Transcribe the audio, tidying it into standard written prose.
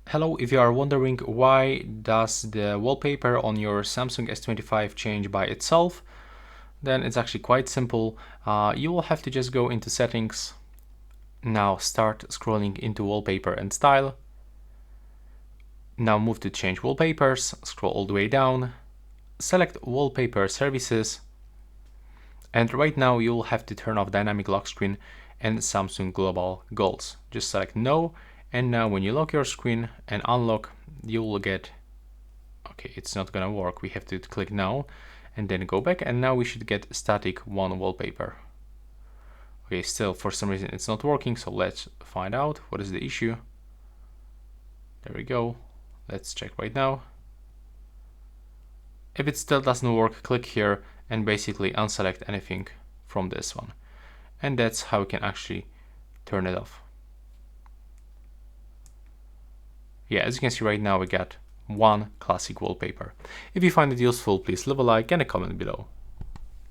Hello, if you are wondering why does the wallpaper on your Samsung S25 change by itself, then it's actually quite simple. You will have to just go into settings. Now start scrolling into wallpaper and style. Now move to change wallpapers, scroll all the way down, select wallpaper services, and right now you will have to turn off dynamic lock screen and Samsung global goals. Just select no, and now when you lock your screen and unlock, you will get, okay, it's not gonna work. We have to click no and then go back, and now we should get static one wallpaper. Okay, still for some reason it's not working, so let's find out what is the issue. There we go. Let's check right now. If it still doesn't work, click here and basically unselect anything from this one. And that's how you can actually turn it off. Yeah, as you can see right now, we got one classic wallpaper. If you find it useful, please leave a like and a comment below.